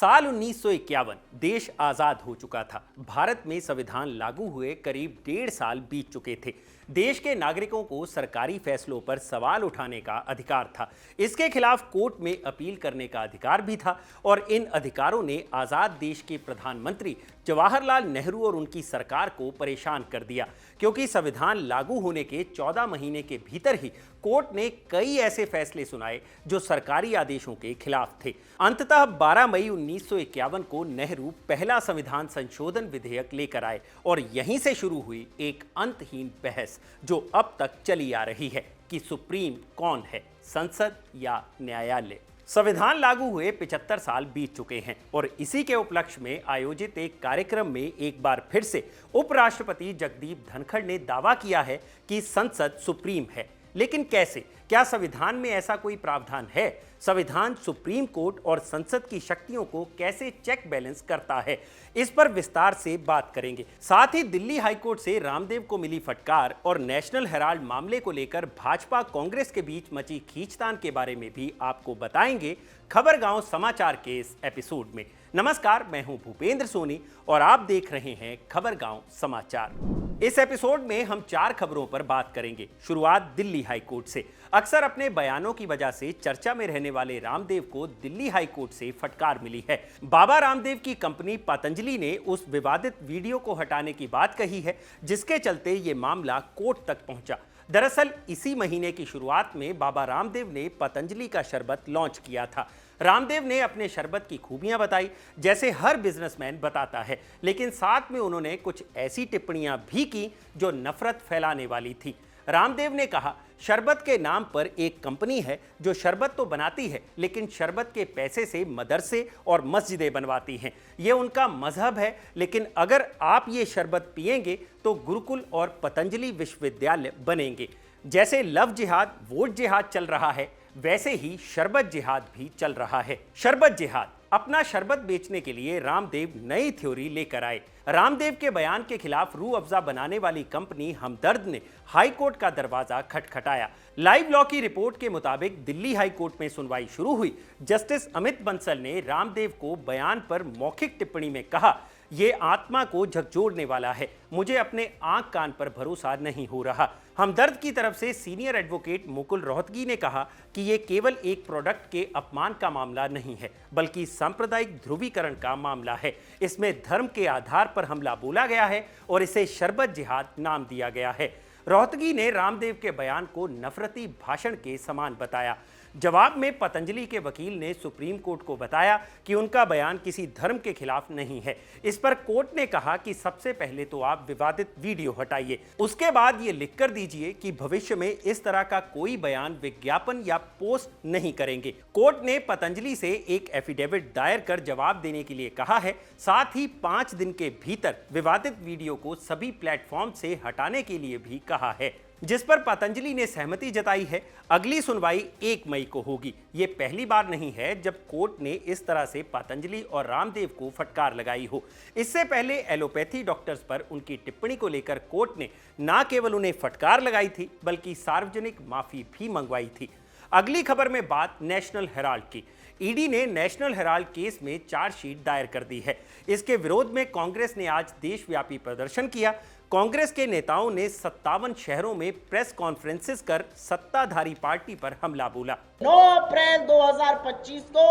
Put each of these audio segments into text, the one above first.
साल 1951 देश आजाद हो चुका था। भारत में संविधान लागू हुए करीब 1.5 साल बीत चुके थे। देश के नागरिकों को सरकारी फैसलों पर सवाल उठाने का अधिकार था। इसके खिलाफ कोर्ट में अपील करने का अधिकार भी था और इन अधिकारों ने आजाद देश के प्रधानमंत्री जवाहरलाल नेहरू और उनकी सरकार को परेशान कर दिया, क्योंकि संविधान लागू होने के 14 महीने के भीतर ही कोर्ट ने कई ऐसे फैसले सुनाए जो सरकारी आदेशों के खिलाफ थे। अंततः 12 मई 1951 को नेहरू पहला संविधान संशोधन विधेयक लेकर आए और यहीं से शुरू हुई एक अंतहीन बहस जो अब तक चली आ रही है कि सुप्रीम कौन है, संसद या न्यायालय। संविधान लागू हुए 75 साल बीत चुके हैं और इसी के उपलक्ष्य में आयोजित एक कार्यक्रम में एक बार फिर से उपराष्ट्रपति जगदीप धनखड़ ने दावा किया है कि संसद सुप्रीम है। लेकिन कैसे? क्या संविधान में ऐसा कोई प्रावधान है? संविधान सुप्रीम कोर्ट और संसद की शक्तियों को कैसे चेक बैलेंस करता है? इस पर विस्तार से बात करेंगे। साथ ही दिल्ली हाईकोर्ट से रामदेव को मिली फटकार और नेशनल हेराल्ड मामले को लेकर भाजपा कांग्रेस के बीच मची खींचतान के बारे में भी आपको बताएंगे खबरगांव समाचार के इस एपिसोड में। नमस्कार, मैं हूं भूपेंद्र सोनी और आप देख रहे हैं खबरगांव समाचार। इस एपिसोड में हम 4 खबरों पर बात करेंगे। शुरुआत दिल्ली हाईकोर्ट से। अक्सर अपने बयानों की वजह से चर्चा में रहने वाले रामदेव को दिल्ली हाईकोर्ट से फटकार मिली है। बाबा रामदेव की कंपनी पतंजलि ने उस विवादित वीडियो को हटाने की बात कही है, जिसके चलते ये मामला कोर्ट तक पहुंचा। दरअसल इसी महीने की शुरुआत में बाबा रामदेव ने पतंजलि का शरबत लॉन्च किया था। रामदेव ने अपने शरबत की खूबियां बताई, जैसे हर बिजनेसमैन बताता है, लेकिन साथ में उन्होंने कुछ ऐसी टिप्पणियां भी की जो नफरत फैलाने वाली थी। रामदेव ने कहा, शरबत के नाम पर एक कंपनी है जो शरबत तो बनाती है, लेकिन शरबत के पैसे से मदरसे और मस्जिदें बनवाती हैं। ये उनका मजहब है, लेकिन अगर आप ये शरबत पिएंगे तो गुरुकुल और पतंजलि विश्वविद्यालय बनेंगे। जैसे लव जिहाद, वोट जिहाद चल रहा है, वैसे ही शरबत जिहाद भी चल रहा है। शरबत जिहाद। अपना शरबत बेचने के लिए रामदेव नई थ्योरी लेकर आए। रामदेव के बयान के खिलाफ रूह अफ़ज़ा बनाने वाली कंपनी हमदर्द ने हाईकोर्ट का दरवाजा खटखटाया। लाइव लॉ की रिपोर्ट के मुताबिक दिल्ली हाईकोर्ट में सुनवाई शुरू हुई। जस्टिस अमित बंसल ने रामदेव को बयान पर मौखिक टिप्पणी में कहा, ये आत्मा को झकझोरने वाला है, मुझे अपने आंख कान पर भरोसा नहीं हो रहा। हमदर्द की तरफ से सीनियर एडवोकेट मुकुल रोहतगी ने कहा कि ये केवल एक प्रोडक्ट के अपमान का मामला नहीं है, बल्कि सांप्रदायिक ध्रुवीकरण का मामला है। इसमें धर्म के आधार पर हमला बोला गया है और इसे शरबत जिहाद नाम दिया गया है। रोहतगी ने रामदेव के बयान को नफरती भाषण के समान बताया। जवाब में पतंजलि के वकील ने सुप्रीम कोर्ट को बताया कि उनका बयान किसी धर्म के खिलाफ नहीं है। इस पर कोर्ट ने कहा कि सबसे पहले तो आप विवादित वीडियो हटाइए, उसके बाद ये लिख कर दीजिए कि भविष्य में इस तरह का कोई बयान, विज्ञापन या पोस्ट नहीं करेंगे। कोर्ट ने पतंजलि से एक एफिडेविट दायर कर जवाब देने के लिए कहा है। साथ ही 5 दिन के भीतर विवादित वीडियो को सभी प्लेटफॉर्म से हटाने के लिए भी कहा है, जिस पर पतंजलि ने सहमति जताई है। अगली सुनवाई 1 मई को होगी। ये पहली बार नहीं है जब कोर्ट ने इस तरह से पतंजलि और रामदेव को फटकार लगाई हो। इससे पहले एलोपैथी डॉक्टर्स पर उनकी टिप्पणी को लेकर कोर्ट ने न केवल उन्हें फटकार लगाई थी, बल्कि सार्वजनिक माफी भी मंगवाई थी। अगली खबर में बात नेशनल हेराल्ड की। ईडी ने नेशनल हेराल्ड केस में चार्जशीट दायर कर दी है। इसके विरोध में कांग्रेस ने आज देशव्यापी प्रदर्शन किया। कांग्रेस के नेताओं ने 57 शहरों में प्रेस कॉन्फ्रेंसेस कर सत्ताधारी पार्टी पर हमला बोला। 9 अप्रैल 2025 को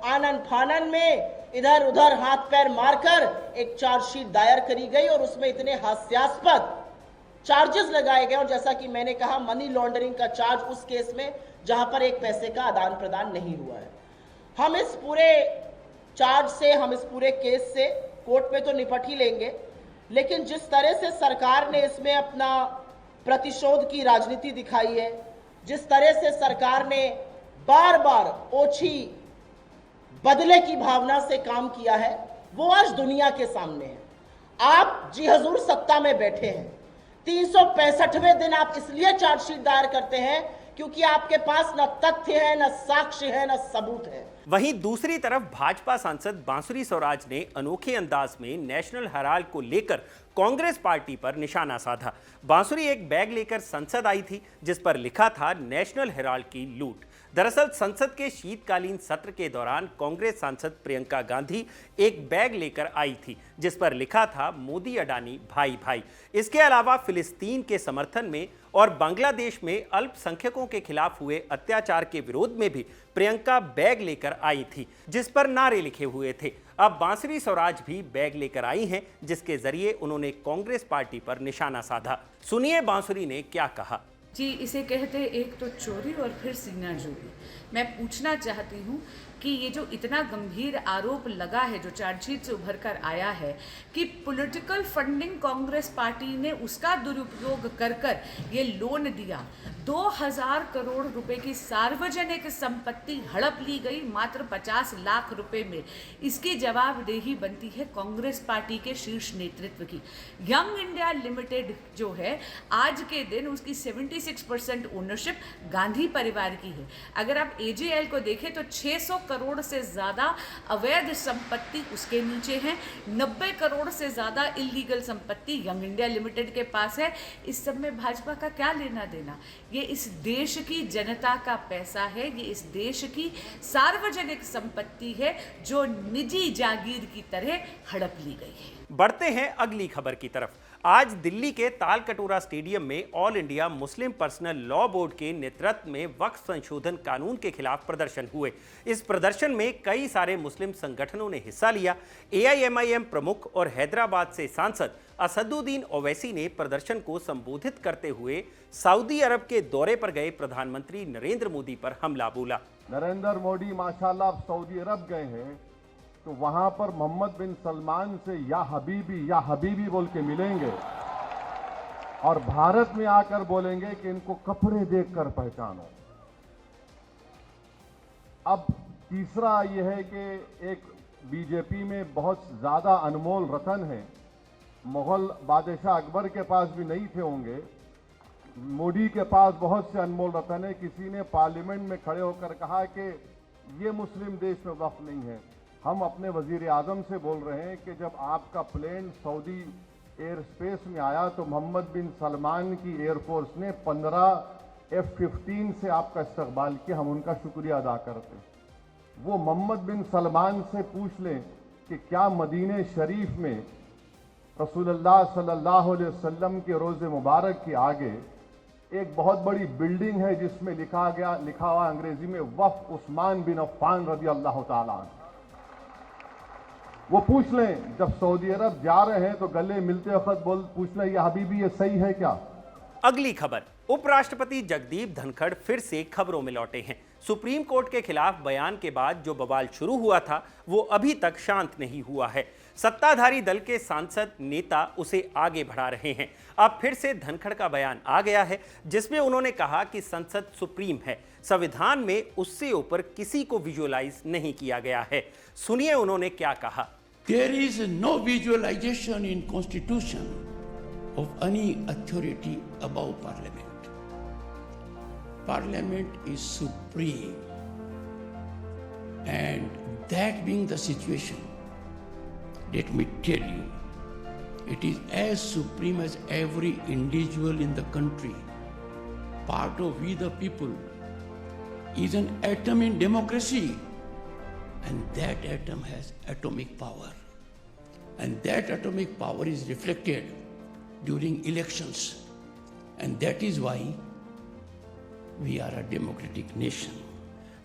आनन फानन में इधर उधर हाथ पैर मारकर एक चार्जशीट दायर करी गई और उसमें इतने हास्यास्पद चार्जेस लगाए गए। और जैसा कि मैंने कहा, मनी लॉन्ड्रिंग का चार्ज उस केस में जहां पर एक पैसे का आदान प्रदान नहीं हुआ है। हम इस पूरे चार्ज से, हम इस पूरे केस से कोर्ट में तो निपट ही लेंगे, लेकिन जिस तरह से सरकार ने इसमें अपना प्रतिशोध की राजनीति दिखाई है, जिस तरह से सरकार ने बार बार ओछी बदले की भावना से काम किया है, वो आज दुनिया के सामने है। आप जी हजूर सत्ता में बैठे हैं, 365वें दिन आप इसलिए चार्जशीट दायर करते हैं क्योंकि आपके पास न तथ्य है, न साक्ष्य है, न सबूत है। वहीं दूसरी तरफ भाजपा सांसद बांसुरी स्वराज ने अनोखे अंदाज में नेशनल हेराल्ड को लेकर कांग्रेस पार्टी पर निशाना साधा। बांसुरी एक बैग लेकर संसद आई थी जिस पर लिखा था नेशनल हेराल्ड की लूट। दरअसल संसद के शीतकालीन सत्र के दौरान कांग्रेस सांसद प्रियंका गांधी एक बैग लेकर आई थी जिस पर लिखा था मोदी अडानी भाई भाई। इसके अलावा फिलिस्तीन के समर्थन में और बांग्लादेश में अल्पसंख्यकों के खिलाफ हुए अत्याचार के विरोध में भी प्रियंका बैग लेकर आई थी जिस पर नारे लिखे हुए थे। अब बांसुरी स्वराज भी बैग लेकर आई हैं जिसके जरिए उन्होंने कांग्रेस पार्टी पर निशाना साधा। सुनिए बांसुरी ने क्या कहा। जी, इसे कहते एक तो चोरी और फिर सीना जोड़ी। मैं पूछना चाहती हूँ कि ये जो इतना गंभीर आरोप लगा है जो चार्जशीट से उभर कर आया है कि पॉलिटिकल फंडिंग कांग्रेस पार्टी ने उसका दुरुपयोग कर कर ये लोन दिया, 2000 करोड़ रुपए की सार्वजनिक संपत्ति हड़प ली गई मात्र 50 लाख रुपए में। इसकी जवाबदेही बनती है कांग्रेस पार्टी के शीर्ष नेतृत्व की। यंग इंडिया लिमिटेड जो है आज के दिन उसकी 76% ओनरशिप गांधी परिवार की है। अगर आप एजेएल को देखें तो 600 करोड़ से ज़्यादा अवैध संपत्ति उसके नीचे है, 90 करोड़ से ज़्यादा इलीगल संपत्ति यंग इंडिया लिमिटेड के पास है। इस सब में भाजपा का क्या लेना देना? ये इस देश की जनता का पैसा है, ये इस देश की सार्वजनिक संपत्ति है जो निजी जागीर की तरह हड़प ली गई है। बढ़ते हैं अगली खबर की तरफ। आज दिल्ली के तालकटोरा स्टेडियम में all India Muslim personal law board के नेतृत्व में वक्फ संशोधन कानून के खिलाफ प्रदर्शन हुए। इस प्रदर्शन में कई सारे मुस्लिम संगठनों ने हिस्सा लिया। एआईएमआईएम प्रमुख और हैदराबाद से सांसद असदुद्दीन ओवैसी ने प्रदर्शन को संबोधित करते हुए सऊदी अरब के दौरे पर गए प्रधानमंत्री नरेंद्र मोदी पर हमला बोला। नरेंद्र मोदी माशाल्लाह सऊदी अरब गए हैं तो वहां पर मोहम्मद बिन सलमान से या हबीबी बोल के मिलेंगे और भारत में आकर बोलेंगे कि इनको कपड़े देखकर पहचानो। अब तीसरा यह है कि एक बीजेपी में बहुत ज्यादा अनमोल रतन है, मुगल बादशाह अकबर के पास भी नहीं थे होंगे, मोदी के पास बहुत से अनमोल रतन है। किसी ने पार्लियामेंट में खड़े होकर कहा कि ये मुस्लिम देश में वक्फ नहीं है। हम अपने वजीर आजम से बोल रहे हैं कि जब आपका प्लेन सऊदी एयर स्पेस में आया तो मोहम्मद बिन सलमान की एयरफोर्स ने 15 F-15 से आपका इस्तकबाल किया, हम उनका शुक्रिया अदा करते हैं। वो मोहम्मद बिन सलमान से पूछ लें कि क्या मदीने शरीफ में रसूलुल्लाह सल्लल्लाहु अलैहि वसल्लम के रोज़े मुबारक के आगे एक बहुत बड़ी बिल्डिंग है जिसमें लिखा हुआ अंग्रेजी में वफ़ उस्मान बिन अफ़्फ़ान रज़ी अल्लाह ताला अन्हु। वो पूछ लें जब सऊदी अरब जा रहे हैं तो गले मिलते वक्त पूछ लें या हबीबी ये सही है क्या। अगली खबर, उपराष्ट्रपति जगदीप धनखड़ फिर से खबरों में लौटे हैं। सुप्रीम कोर्ट के खिलाफ बयान के बाद जो बवाल शुरू हुआ था वो अभी तक शांत नहीं हुआ है। सत्ताधारी दल के सांसद नेता उसे आगे बढ़ा रहे हैं। अब फिर से धनखड़ का बयान आ गया है जिसमें उन्होंने कहा कि संसद सुप्रीम है, संविधान में उससे ऊपर किसी को विजुअलाइज नहीं किया गया है। सुनिए उन्होंने क्या कहा। There is no visualization in Constitution of any authority above Parliament. Parliament is supreme. And that being the situation, let me tell you, it is as supreme as every individual in the country. Part of we the people is an atom in democracy. And that atom has atomic power. And that atomic power is reflected during elections. And that is why we are a democratic nation.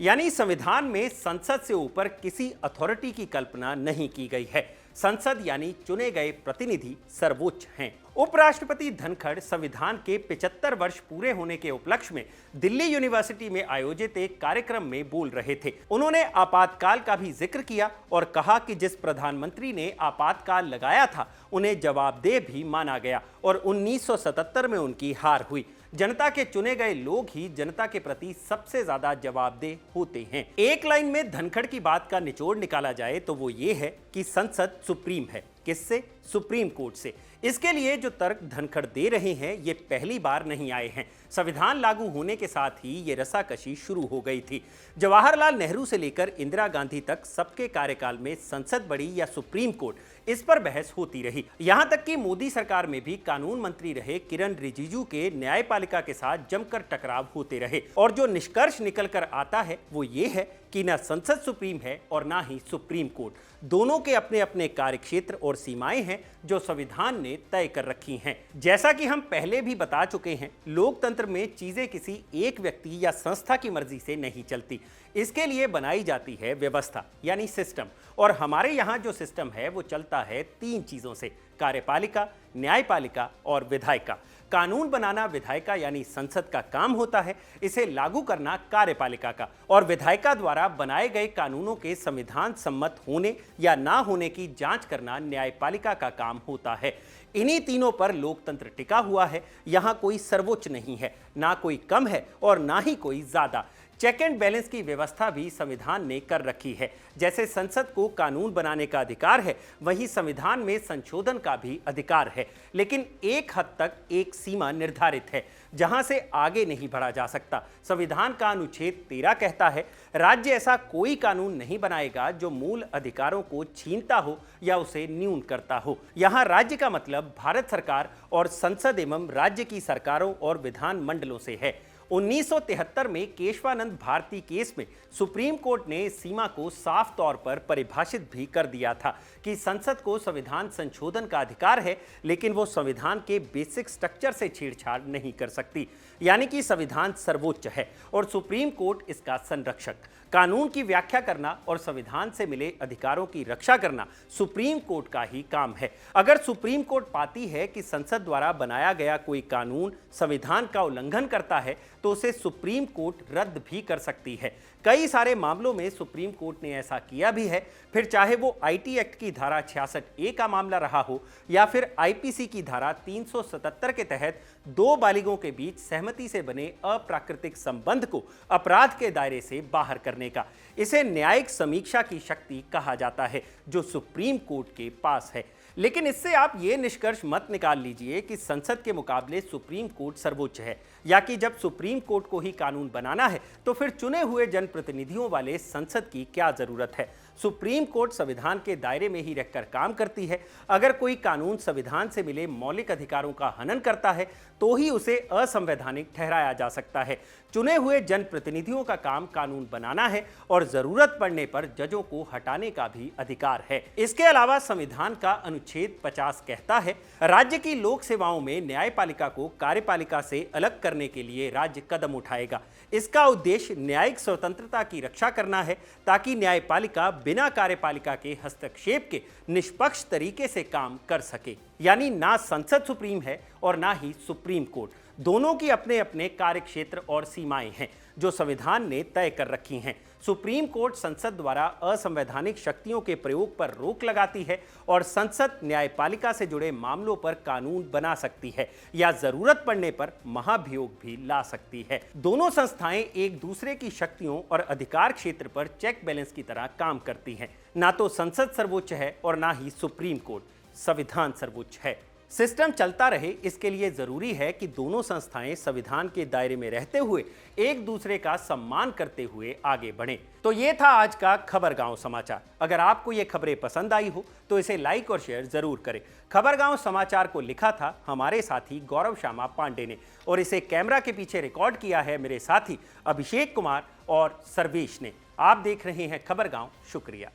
यानी संविधान में संसद से ऊपर किसी authority की कल्पना नहीं की गई है। संसद यानी चुने गए प्रतिनिधि सर्वोच्च हैं। उपराष्ट्रपति धनखड़ संविधान के 75 वर्ष पूरे होने के उपलक्ष्य में दिल्ली यूनिवर्सिटी में आयोजित एक कार्यक्रम में बोल रहे थे। उन्होंने आपातकाल का भी जिक्र किया और कहा कि जिस प्रधानमंत्री ने आपातकाल लगाया था उन्हें जवाबदेह भी माना गया और 1977 में उनकी हार हुई। जनता के चुने गए लोग ही जनता के प्रति सबसे ज्यादा जवाबदेह होते हैं। एक लाइन में धनखड़ की बात का निचोड़ निकाला जाए तो वो ये है कि संसद सुप्रीम है, किससे? सुप्रीम कोर्ट से। इसके लिए जो तर्क धनखड़ दे रहे हैं ये पहली बार नहीं आए हैं। संविधान लागू होने के साथ ही ये रसाकशी शुरू हो गई थी। जवाहरलाल नेहरू से लेकर इंदिरा गांधी तक सबके कार्यकाल में संसद बड़ी या सुप्रीम कोर्ट, इस पर बहस होती रही। यहां तक कि मोदी सरकार में भी कानून मंत्री रहे किरण रिजिजू के न्यायपालिका के साथ जमकर टकराव होते रहे और जो निष्कर्ष निकल कर आता है वो ये है कि न संसद सुप्रीम है और ना ही सुप्रीम कोर्ट। दोनों के अपने अपने कार्यक्षेत्र और सीमाएं हैं जो संविधान ने तय कर रखी हैं। जैसा कि हम पहले भी बता चुके हैं, लोकतंत्र में चीजें किसी एक व्यक्ति या संस्था की मर्जी से नहीं चलती। इसके लिए बनाई जाती है व्यवस्था यानी सिस्टम, और हमारे यहाँ जो सिस्टम है वो चलता है 3 चीजों से: कार्यपालिका, न्यायपालिका और विधायिका। कानून बनाना विधायिका यानी संसद का काम होता है, इसे लागू करना कार्यपालिका का, और विधायिका द्वारा बनाए गए कानूनों के संविधान सम्मत होने या ना होने की जांच करना न्यायपालिका का काम होता है। इन्हीं तीनों पर लोकतंत्र टिका हुआ है। यहाँ कोई सर्वोच्च नहीं है, ना कोई कम है और ना ही कोई ज्यादा। चेक एंड बैलेंस की व्यवस्था भी संविधान ने कर रखी है। जैसे संसद को कानून बनाने का अधिकार है, वहीं संविधान में संशोधन का भी अधिकार है, लेकिन एक हद तक एक सीमा निर्धारित है जहां से आगे नहीं बढ़ा जा सकता। संविधान का अनुच्छेद 13 कहता है, राज्य ऐसा कोई कानून नहीं बनाएगा जो मूल अधिकारों को छीनता हो या उसे न्यून करता हो। यहां राज्य का मतलब भारत सरकार और संसद एवं राज्य की सरकारों और विधान मंडलों से है। 1973 में केशवानंद भारती केस में सुप्रीम कोर्ट ने इस सीमा को साफ तौर पर परिभाषित भी कर दिया था कि संसद को संविधान संशोधन का अधिकार है, लेकिन वो संविधान के बेसिक स्ट्रक्चर से छेड़छाड़ नहीं कर सकती। यानी कि संविधान सर्वोच्च है और सुप्रीम कोर्ट इसका संरक्षक। कानून की व्याख्या करना और संविधान से मिले अधिकारों की रक्षा करना सुप्रीम कोर्ट का ही काम है। अगर सुप्रीम कोर्ट पाती है कि संसद द्वारा बनाया गया कोई कानून संविधान का उल्लंघन करता है तो उसे सुप्रीम कोर्ट रद्द भी कर सकती है। कई सारे मामलों में सुप्रीम कोर्ट ने ऐसा किया भी है, फिर चाहे वो आईटी एक्ट की धारा 66A का मामला रहा हो या फिर आईपीसी की धारा 377 के तहत 2 बालिगों के बीच सहमति से बने अप्राकृतिक संबंध को अपराध के दायरे से बाहर करने का। इसे न्यायिक समीक्षा की शक्ति कहा जाता है जो सुप्रीम कोर्ट के पास है। लेकिन इससे आप ये निष्कर्ष मत निकाल लीजिए कि संसद के मुकाबले सुप्रीम कोर्ट सर्वोच्च है, या कि जब सुप्रीम कोर्ट को ही कानून बनाना है तो फिर चुने हुए जनप्रतिनिधियों वाले संसद की क्या जरूरत है। सुप्रीम कोर्ट संविधान के दायरे में ही रहकर काम करती है। अगर कोई कानून संविधान से मिले मौलिक अधिकारों का हनन करता है तो ही उसे असंवैधानिक ठहराया जा सकता है। चुने हुए जनप्रतिनिधियों का काम कानून बनाना है और जरूरत पड़ने पर जजों को हटाने का भी अधिकार है। इसके अलावा संविधान का अनुच्छेद 50 कहता है, राज्य की लोक सेवाओं में न्यायपालिका को कार्यपालिका से अलग करने के लिए राज्य कदम उठाएगा। इसका उद्देश्य न्यायिक स्वतंत्रता की रक्षा करना है ताकि न्यायपालिका बिना कार्यपालिका के हस्तक्षेप के निष्पक्ष तरीके से काम कर सके। यानी ना संसद सुप्रीम है और ना ही सुप्रीम कोर्ट। दोनों की अपने अपने कार्यक्षेत्र और सीमाएं हैं जो संविधान ने तय कर रखी हैं। सुप्रीम कोर्ट संसद द्वारा असंवैधानिक शक्तियों के प्रयोग पर रोक लगाती है और संसद न्यायपालिका से जुड़े मामलों पर कानून बना सकती है या जरूरत पड़ने पर महाभियोग भी ला सकती है। दोनों संस्थाएं एक दूसरे की शक्तियों और अधिकार क्षेत्र पर चेक बैलेंस की तरह काम करती हैं। ना तो संसद सर्वोच्च है और ना ही सुप्रीम कोर्ट, संविधान सर्वोच्च है। सिस्टम चलता रहे इसके लिए जरूरी है कि दोनों संस्थाएं संविधान के दायरे में रहते हुए एक दूसरे का सम्मान करते हुए आगे बढ़ें। तो ये था आज का खबरगांव समाचार। अगर आपको ये खबरें पसंद आई हो तो इसे लाइक और शेयर जरूर करें। खबरगांव समाचार को लिखा था हमारे साथी गौरव श्यामा पांडे ने और इसे कैमरा के पीछे रिकॉर्ड किया है मेरे साथी अभिषेक कुमार और सर्वेश ने। आप देख रहे हैं खबरगांव। शुक्रिया।